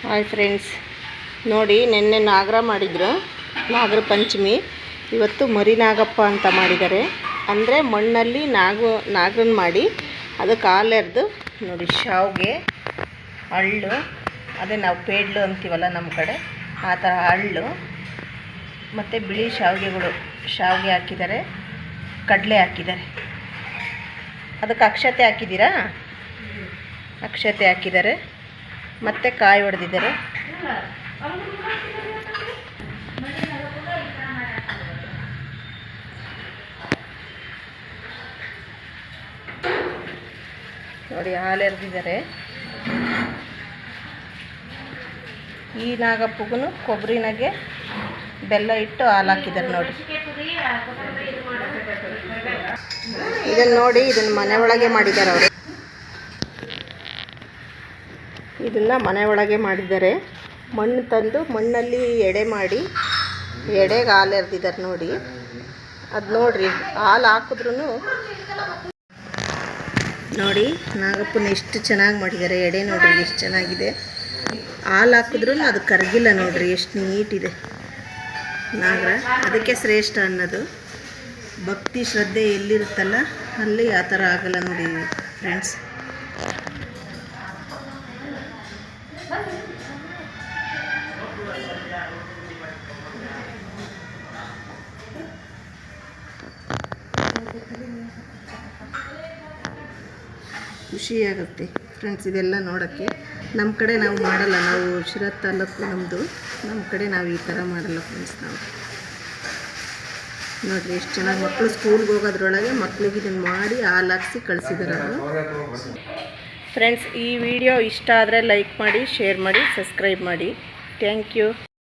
Hi friends, ನೋಡಿ ನೆನ್ನೆ ನಾಗರ ಮಾಡಿದ್ರು, ನಾಗರ ಪಂಚಮಿ. ಇವತ್ತು ಮರಿ ನಾಗಪ್ಪ ಅಂತ ಮಾಡಿದ್ದಾರೆ. ಅಂದರೆ ಮಣ್ಣಲ್ಲಿ ನಾಗರನ್ನ ಮಾಡಿ ಅದಕ್ಕೆ ಹಾಲೆರೆದು ನೋಡಿ ಶಾವಿಗೆ, ಹಳ್ಳು, ಅದೇ ನಾವು ಪೇಡ್ಲು ಅಂತೀವಲ್ಲ ನಮ್ಮ ಕಡೆ, ಆ ಥರ ಹಳ್ಳು ಮತ್ತು ಬಿಳಿ ಶಾವಿಗೆ ಹಾಕಿದ್ದಾರೆ, ಕಡಲೆ ಹಾಕಿದ್ದಾರೆ. ಅದಕ್ಕೆ ಅಕ್ಷತೆ ಹಾಕಿದ್ದೀರಾ? ಅಕ್ಷತೆ ಹಾಕಿದ್ದಾರೆ ಮತ್ತು ಕಾಯಿ ಹೊಡೆದಿದ್ದಾರೆ. ನೋಡಿ ಹಾಲೆರೆದಿದ್ದಾರೆ. ಈ ನಾಗಪ್ಪಗೂ ಕೊಬ್ಬರಿನಾಗೆ ಬೆಲ್ಲ ಇಟ್ಟು ಹಾಲು ಹಾಕಿದ್ದಾರೆ. ನೋಡಿ ಇದನ್ನು ನೋಡಿ, ಇದನ್ನು ಮನೆ ಒಳಗೆ ಮಾಡಿದ್ದಾರೆ ಅವರು. ಇದನ್ನು ಮನೆ ಒಳಗೆ ಮಾಡಿದ್ದಾರೆ. ಮಣ್ಣು ತಂದು ಮಣ್ಣಲ್ಲಿ ಎಡೆ ಮಾಡಿ ಎಡೆಗೆ ಹಾಲು ಎರೆದಿದ್ದಾರೆ. ನೋಡಿ ಅದು ನೋಡ್ರಿ, ಹಾಲು ಹಾಕಿದ್ರೂ ನೋಡಿ ನಾಗಪ್ಪನ ಎಷ್ಟು ಚೆನ್ನಾಗಿ ಮಾಡಿದ್ದಾರೆ. ಎಡೆ ನೋಡ್ರಿ ಎಷ್ಟು ಚೆನ್ನಾಗಿದೆ. ಹಾಲು ಹಾಕಿದ್ರೂ ಅದು ಕರಗಿಲ್ಲ. ನೋಡ್ರಿ ಎಷ್ಟು ನೀಟಿದೆ ನಾಗರ. ಅದಕ್ಕೆ ಶ್ರೇಷ್ಠ ಅನ್ನೋದು. ಭಕ್ತಿ ಶ್ರದ್ಧೆ ಎಲ್ಲಿರುತ್ತಲ್ಲ ಅಲ್ಲಿ ಆ ಥರ ಆಗಲ್ಲ ನೋಡಿ ಫ್ರೆಂಡ್ಸ್. ಖುಷಿಯಾಗುತ್ತೆ ಫ್ರೆಂಡ್ಸ್ ಇದೆಲ್ಲ ನೋಡೋಕ್ಕೆ. ನಮ್ಮ ಕಡೆ ನಾವು ಮಾಡಲ್ಲ, ನಾವು ಶಿರಾ ತಾಲೂಕು ನಮ್ಮದು. ನಮ್ಮ ಕಡೆ ನಾವು ಈ ಥರ ಮಾಡಲ್ಲ ಫ್ರೆಂಡ್ಸ್. ನಾವು ನೋಡಿರಿ ಎಷ್ಟು ಚೆನ್ನಾಗಿ ಮಕ್ಕಳು ಸ್ಕೂಲ್ಗೆ ಹೋಗೋದ್ರೊಳಗೆ ಮಕ್ಕಳಿಗೆ ಇದನ್ನು ಮಾಡಿ ಹಾಲು ಹಾಕ್ಸಿ ಕಳಿಸಿದ್ದಾರೆ ಅವರು. ಫ್ರೆಂಡ್ಸ್, ಈ ವಿಡಿಯೋ ಇಷ್ಟ ಆದರೆ ಲೈಕ್ ಮಾಡಿ, ಶೇರ್ ಮಾಡಿ, ಸಬ್ಸ್ಕ್ರೈಬ್ ಮಾಡಿ. Thank you.